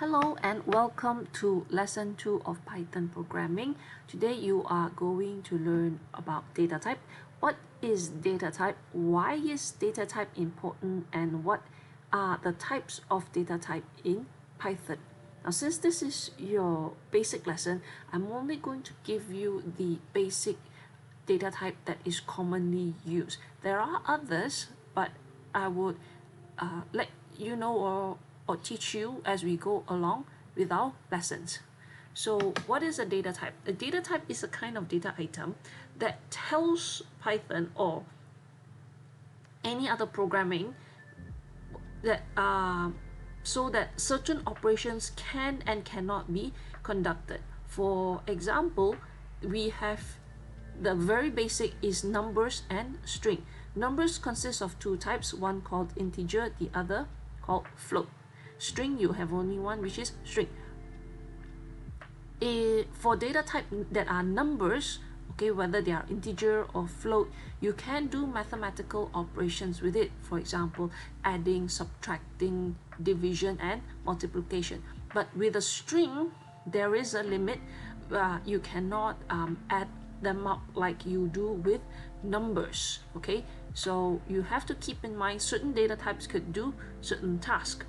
Hello and welcome to lesson 2 of Python programming. Today you are going to learn about data type. What is data type? Why is data type important? And what are the types of data type in Python? Now, since this is your basic lesson, I'm only going to give you the basic data type that is commonly used. There are others, but I would let you know or teach you as we go along with our lessons. So what is a data type? A data type is a kind of data item that tells Python or any other programming that so that certain operations can and cannot be conducted. For example, we have the very basic is numbers and string. Numbers consist of two types, one called integer, the other called float. String, you have only one, which is string. For data type that are numbers, okay, whether they are integer or float, you can do mathematical operations with it. For example, adding, subtracting, division, and multiplication. But with a string, there is a limit. You cannot add them up like you do with numbers. Okay, so you have to keep in mind certain data types could do certain tasks.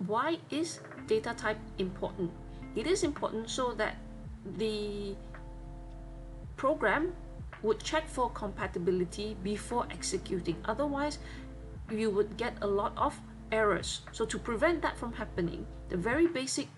Why is data type important? It is important so that the program would check for compatibility before executing. Otherwise, you would get a lot of errors. So to prevent that from happening, the very basic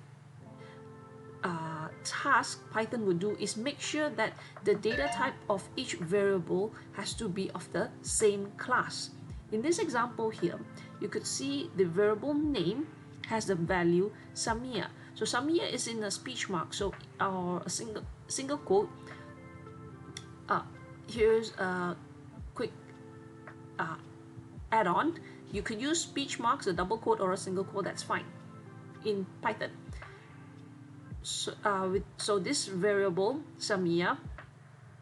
task Python would do is make sure that the data type of each variable has to be of the same class. In this example here, you could see the variable name has the value Samia. So Samia is in a speech mark, so or a single quote. Here's a quick add-on. You could use speech marks, a double quote or a single quote, that's fine in Python. So this variable Samia,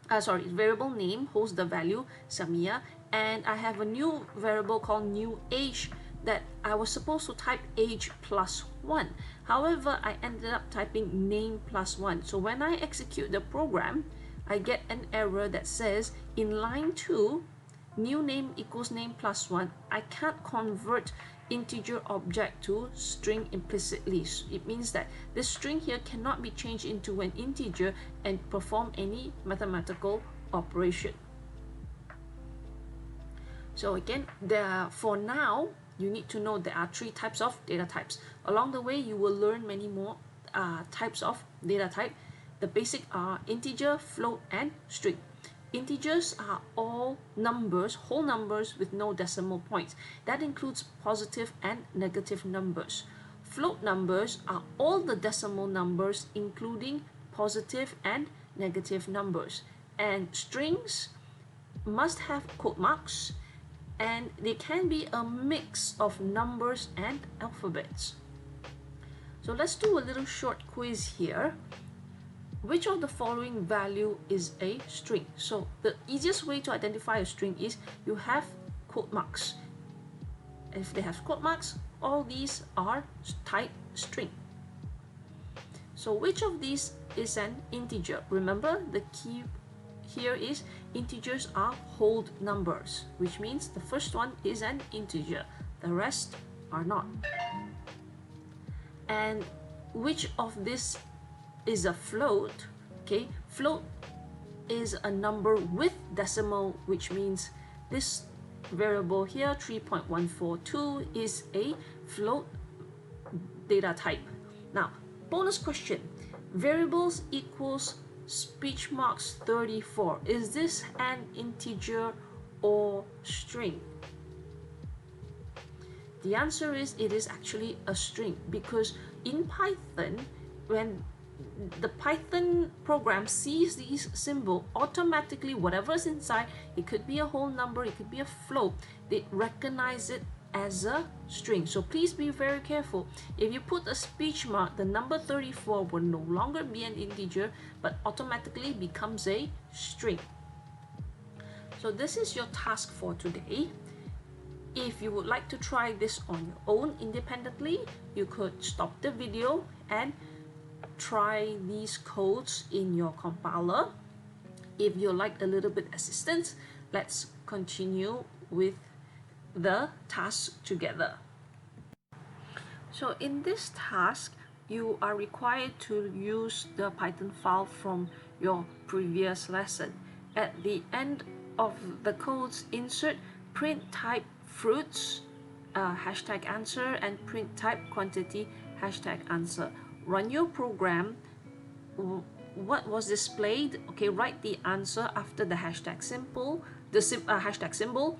variable name holds the value Samia, and I have a new variable called new age that I was supposed to type age plus 1. However, I ended up typing name plus 1. So when I execute the program, I get an error that says in line 2, new name equals name plus 1. I can't convert integer object to string implicitly. It means that this string here cannot be changed into an integer and perform any mathematical operation. So again, for now, you need to know there are 3 types of data types. Along the way, you will learn many more types of data type. The basic are integer, float, and string. Integers are all numbers, whole numbers with no decimal points. That includes positive and negative numbers. Float numbers are all the decimal numbers, including positive and negative numbers. And strings must have quote marks, and they can be a mix of numbers and alphabets. So let's do a little short quiz here. Which of the following value is a string? So the easiest way to identify a string is you have quote marks. If they have quote marks, all these are type string. So which of these is an integer? Remember, the key here is integers are whole numbers, which means the first one is an integer, the rest are not. And which of this is a float? Okay, float is a number with decimal, which means this variable here 3.142 is a float data type. Now, bonus question, variables equals speech marks 34. Is this an integer or string? The answer is it is actually a string, because in Python, when the Python program sees these symbol, automatically whatever's inside, it could be a whole number, it could be a float, they recognize it as a string. So please be very careful. If you put a speech mark, the number 34 will no longer be an integer but automatically becomes a string. So this is your task for today. If you would like to try this on your own independently, you could stop the video and try these codes in your compiler. If you like a little bit assistance, let's continue with the task together. So in this task, you are required to use the Python file from your previous lesson. At the end of the codes, insert print type fruits, hashtag answer, and print type quantity, hashtag answer. Run your program. What was displayed? Okay, write the answer after the hashtag symbol. Hashtag symbol.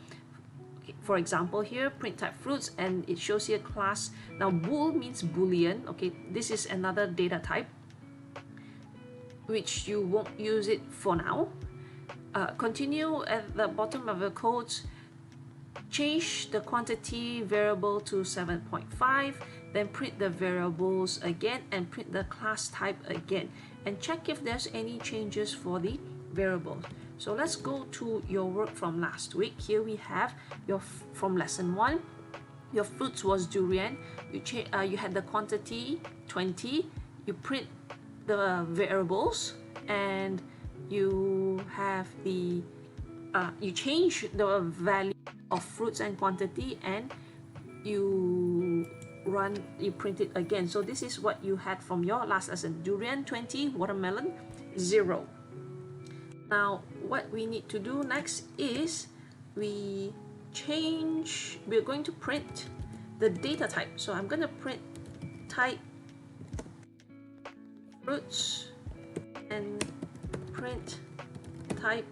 Okay, for example, here print type fruits, and it shows here class. Now bool means boolean. Okay, this is another data type which you won't use it for now. Continue at the bottom of the code. Change the quantity variable to 7.5, then print the variables again and print the class type again, and check if there's any changes for the variables. So let's go to your work from last week. Here we have your from lesson 1. Your fruits was durian. You had the quantity 20. You print the variables, and you have the you change the value of fruits and quantity, and you print it again. So this is what you had from your last lesson. Durian 20, watermelon 0. Now what we need to do next is we're going to print the data type. So I'm going to print type fruits and print type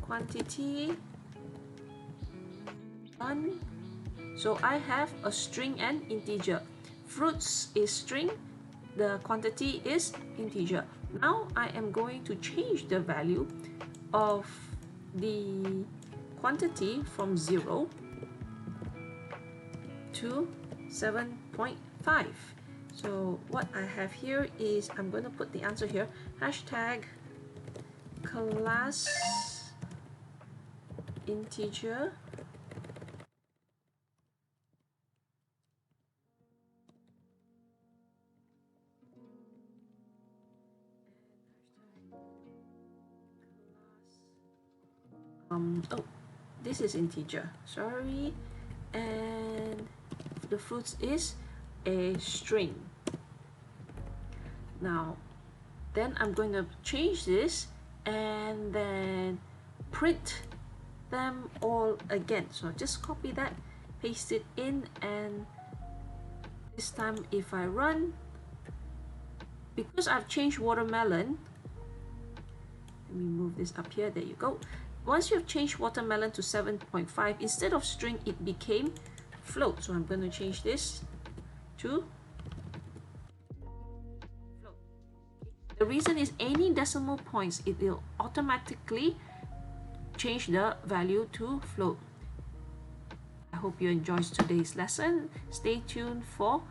quantity 1. So I have a string and integer. Fruits is string, the quantity is integer. Now I am going to change the value of the quantity from 0 to 7.5. So what I have here is, I'm going to put the answer here, hashtag class integer oh, this is integer, sorry, and the fruits is a string. Now then I'm going to change this and then print them all again. So just copy that, paste it in, and this time if I run, because I've changed watermelon, let me move this up here, there you go. Once you've changed watermelon to 7.5, instead of string it became float. So I'm going to change this to float. The reason is any decimal points, it will automatically change the value to float. I hope you enjoyed today's lesson. Stay tuned for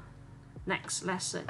next lesson.